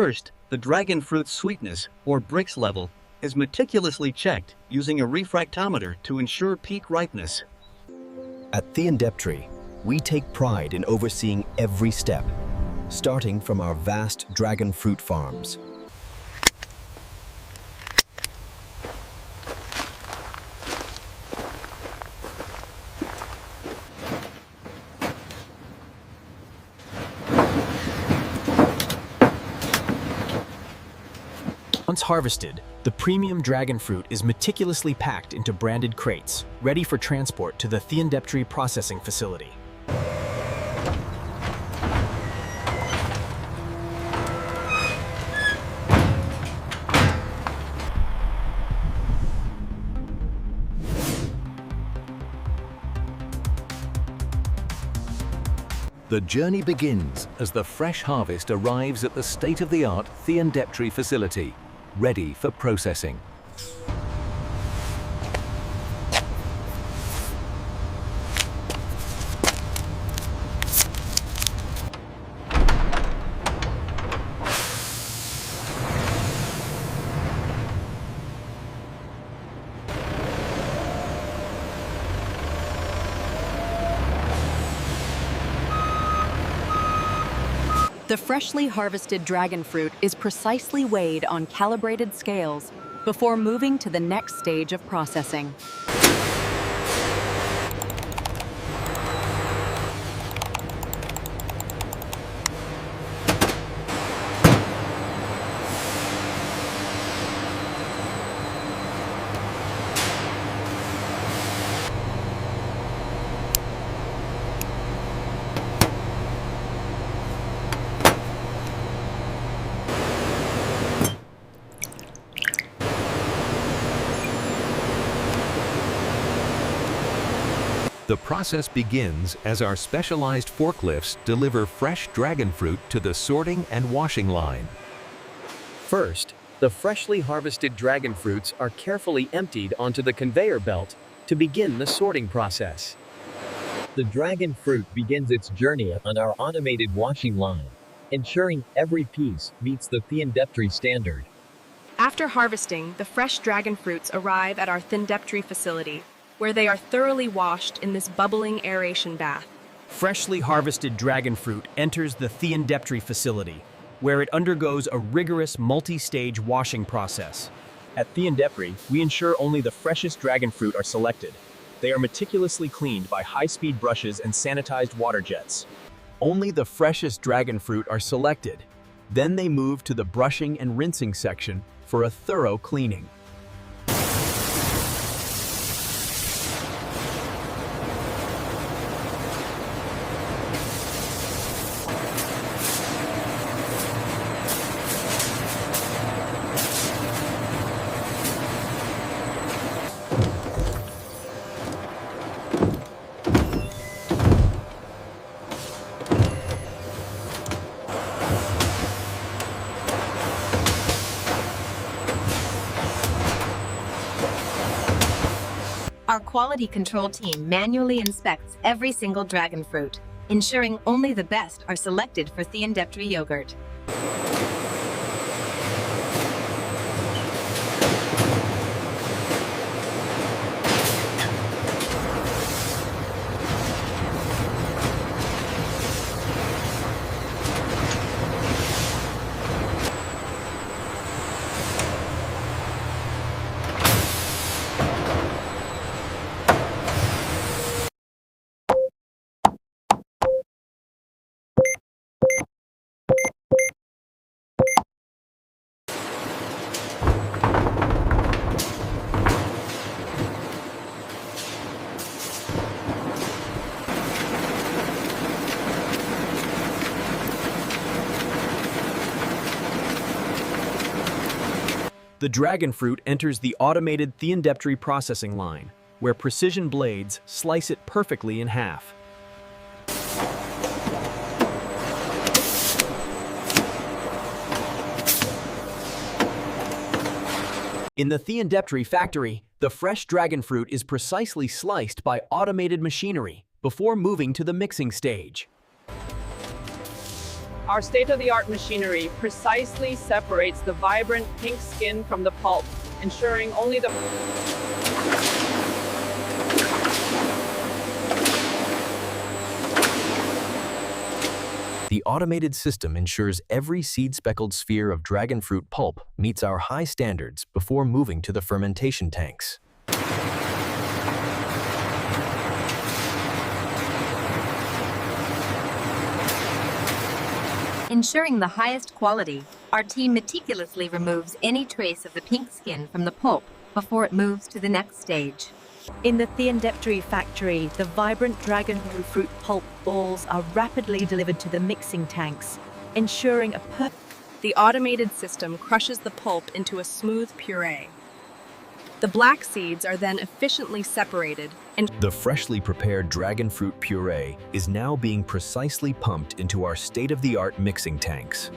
First, the dragon fruit's sweetness, or Brix level, is meticulously checked using a refractometer to ensure peak ripeness. At Thiendeptry, we take pride in overseeing every step, starting from our vast dragon fruit farms. Once harvested, the premium dragon fruit is meticulously packed into branded crates, ready for transport to the Thiendeptry processing facility. The journey begins as the fresh harvest arrives at the state-of-the-art Thiendeptry facility, ready for processing. The freshly harvested dragon fruit is precisely weighed on calibrated scales before moving to the next stage of processing. The process begins as our specialized forklifts deliver fresh dragon fruit to the sorting and washing line. First, the freshly harvested dragon fruits are carefully emptied onto the conveyor belt to begin the sorting process. The dragon fruit begins its journey on our automated washing line, ensuring every piece meets the Thiendeptry standard. After harvesting, the fresh dragon fruits arrive at our Thiendeptry facility, where they are thoroughly washed in this bubbling aeration bath. Freshly harvested dragon fruit enters the Thiendeptry facility, where it undergoes a rigorous multi-stage washing process. At Thiendeptry, we ensure only the freshest dragon fruit are selected. They are meticulously cleaned by high-speed brushes and sanitized water jets. Only the freshest dragon fruit are selected. Then they move to the brushing and rinsing section for a thorough cleaning. Our quality control team manually inspects every single dragon fruit, ensuring only the best are selected for Thiendeptry yogurt. The dragon fruit enters the automated Thiendeptry processing line, where precision blades slice it perfectly in half. In the Thiendeptry factory, the fresh dragon fruit is precisely sliced by automated machinery before moving to the mixing stage. Our state-of-the-art machinery precisely separates the vibrant pink skin from the pulp, ensuring only the The automated system ensures every seed-speckled sphere of dragon fruit pulp meets our high standards before moving to the fermentation tanks. Ensuring the highest quality, our team meticulously removes any trace of the pink skin from the pulp before it moves to the next stage. In the Thiendeptery factory, the vibrant dragon fruit pulp balls are rapidly delivered to the mixing tanks, ensuring a perfect. The automated system crushes the pulp into a smooth puree. The black seeds are then efficiently separated and The freshly prepared dragon fruit puree is now being precisely pumped into our state-of-the-art mixing tanks.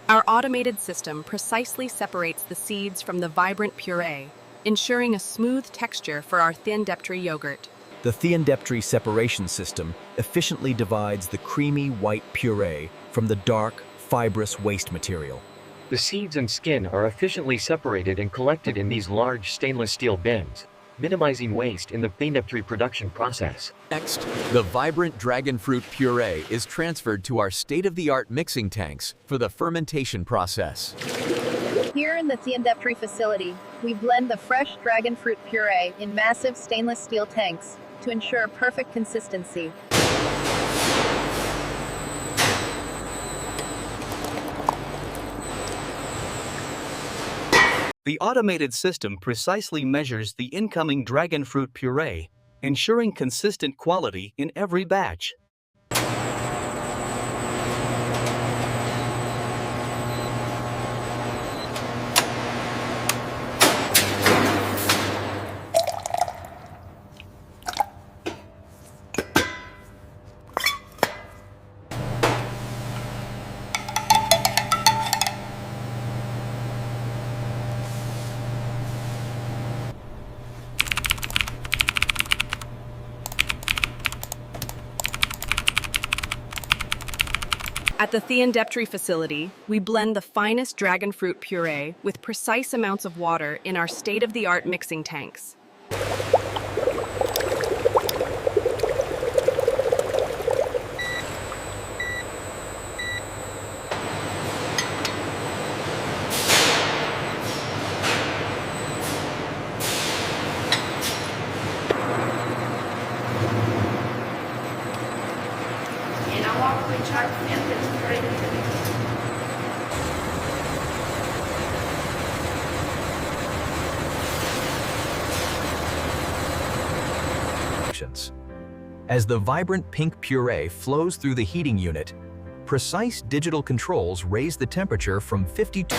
our automated system precisely separates the seeds from the vibrant puree, ensuring a smooth texture for our Thiendeptery yogurt. The Thiendeptery separation system efficiently divides the creamy white puree from the dark, fibrous waste material. The seeds and skin are efficiently separated and collected in these large stainless steel bins, minimizing waste in the Thiendeptery production process. Next, the vibrant dragon fruit puree is transferred to our state-of-the-art mixing tanks for the fermentation process. Here in the Thiendeptery facility, we blend the fresh dragon fruit puree in massive stainless steel tanks to ensure perfect consistency. The automated system precisely measures the incoming dragon fruit puree, ensuring consistent quality in every batch. At the Thiendeptery facility, we blend the finest dragon fruit puree with precise amounts of water in our state-of-the-art mixing tanks. As the vibrant pink puree flows through the heating unit, precise digital controls raise the temperature from 52.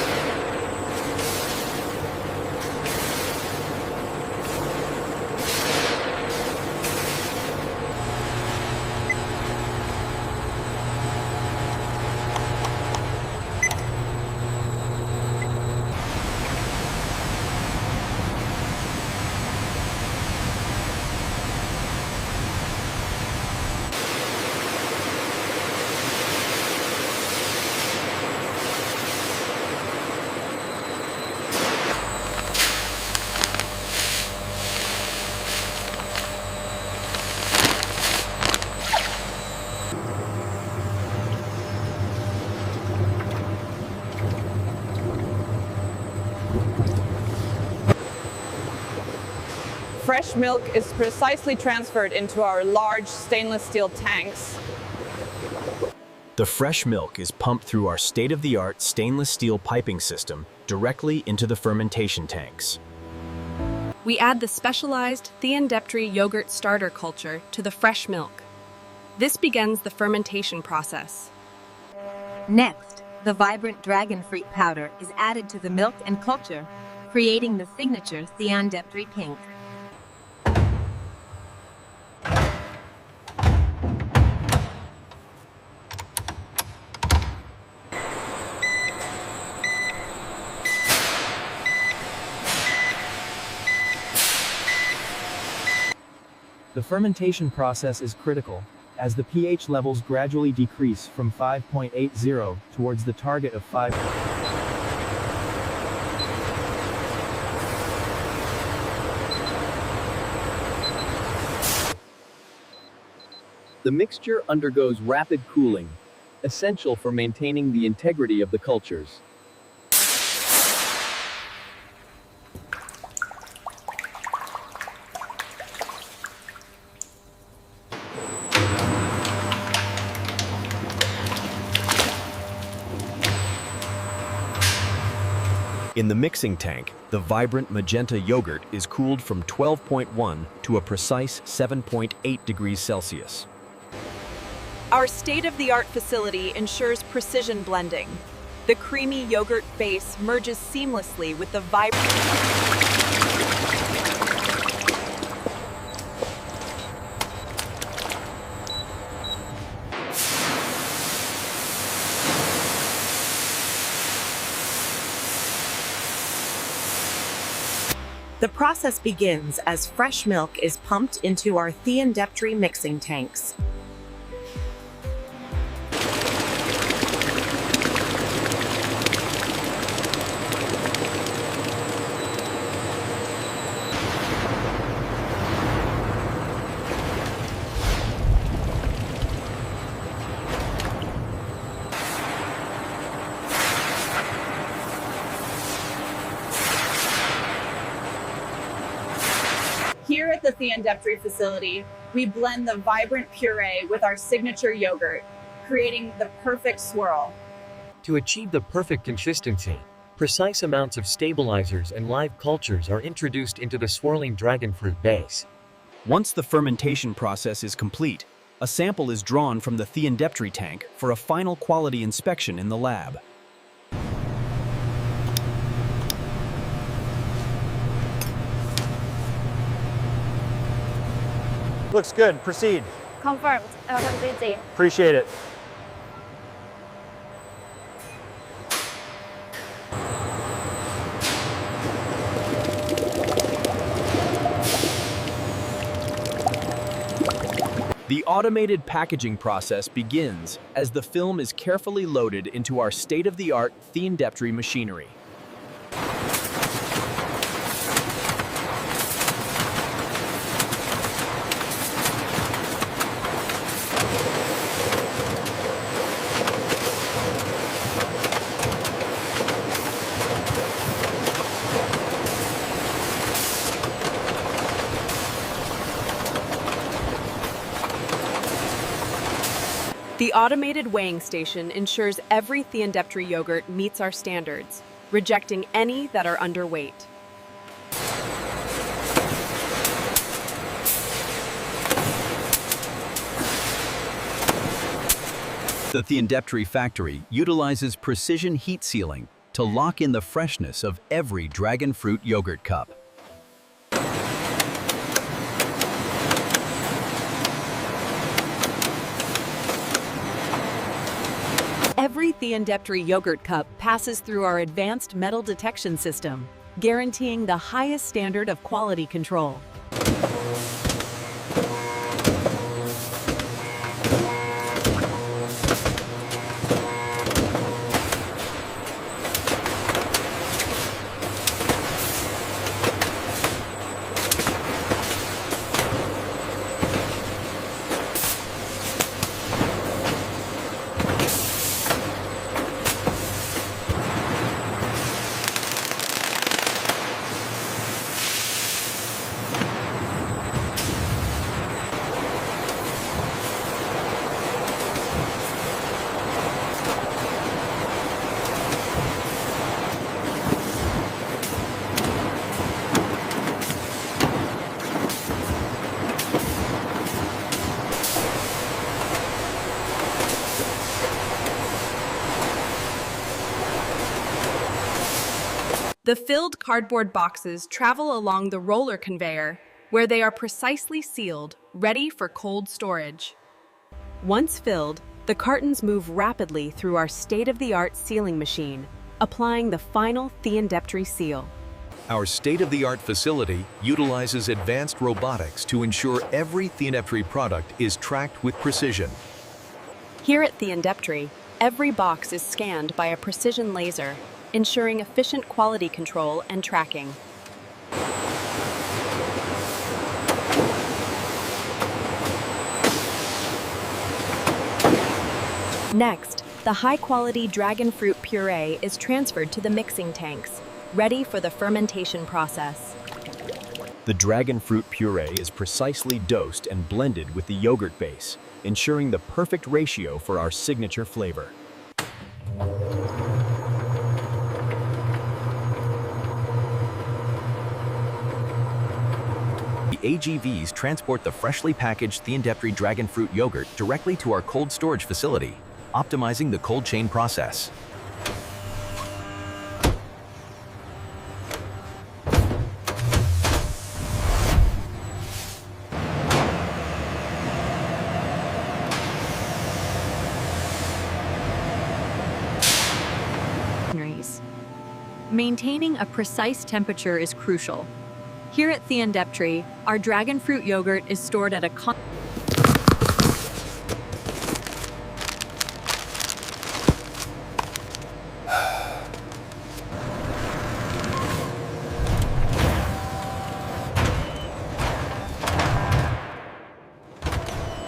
fresh milk is precisely transferred into our large stainless steel tanks. The fresh milk is pumped through our state-of-the-art stainless steel piping system directly into the fermentation tanks. We add the specialized Thiendeptery yogurt starter culture to the fresh milk. This begins the fermentation process. Next, the vibrant dragon fruit powder is added to the milk and culture, creating the signature Thiendeptery pink. The fermentation process is critical, as the pH levels gradually decrease from 5.80 towards the target of 5. The mixture undergoes rapid cooling, essential for maintaining the integrity of the cultures. In the mixing tank, the vibrant magenta yogurt is cooled from 12.1 to a precise 7.8 degrees Celsius. Our state-of-the-art facility ensures precision blending. The creamy yogurt base merges seamlessly with the vibrant. The process begins as fresh milk is pumped into our thiendeptry mixing tanks. Here at the thiendeptry facility, we blend the vibrant puree with our signature yogurt, creating the perfect swirl. To achieve the perfect consistency, precise amounts of stabilizers and live cultures are introduced into the swirling dragon fruit base. Once the fermentation process is complete, a sample is drawn from the thiendeptry tank for a final quality inspection in the lab. Looks good. Proceed. Confirmed. LMDG. Appreciate it. The automated packaging process begins as the film is carefully loaded into our state-of-the-art thiendeptry machinery. The automated weighing station ensures every thiendeptry yogurt meets our standards, rejecting any that are underweight. The thiendeptry factory utilizes precision heat sealing to lock in the freshness of every dragon fruit yogurt cup. Every thiendeptry yogurt cup passes through our advanced metal detection system, guaranteeing the highest standard of quality control. The filled cardboard boxes travel along the roller conveyor, where they are precisely sealed, ready for cold storage. Once filled, the cartons move rapidly through our state-of-the-art sealing machine, applying the final thiendeptry seal. Our state-of-the-art facility utilizes advanced robotics to ensure every Thiendeptry product is tracked with precision. Here at Thiendeptry, every box is scanned by a precision laser, ensuring efficient quality control and tracking. Next, the high-quality dragon fruit puree is transferred to the mixing tanks, ready for the fermentation process. The dragon fruit puree is precisely dosed and blended with the yogurt base, ensuring the perfect ratio for our signature flavor. The AGVs transport the freshly packaged Thiendeptry dragon fruit yogurt directly to our cold storage facility, optimizing the cold chain process. Maintaining a precise temperature is crucial. Here at Thiendeptry, our dragon fruit yogurt is stored at a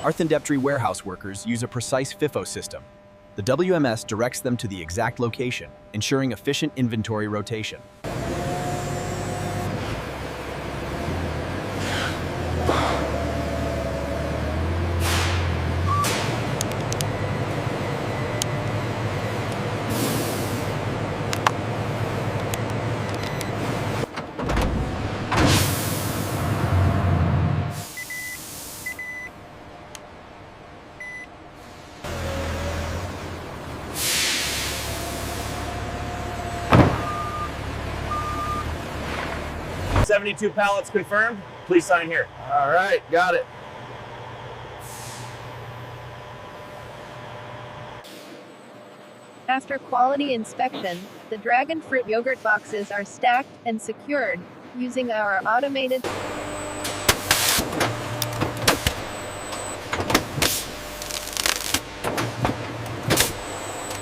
Our Thiendeptry warehouse workers use a precise FIFO system. The WMS directs them to the exact location, ensuring efficient inventory rotation. $72 pallets confirmed. Please sign here. All right, got it. After quality inspection, the dragon fruit yogurt boxes are stacked and secured using our automated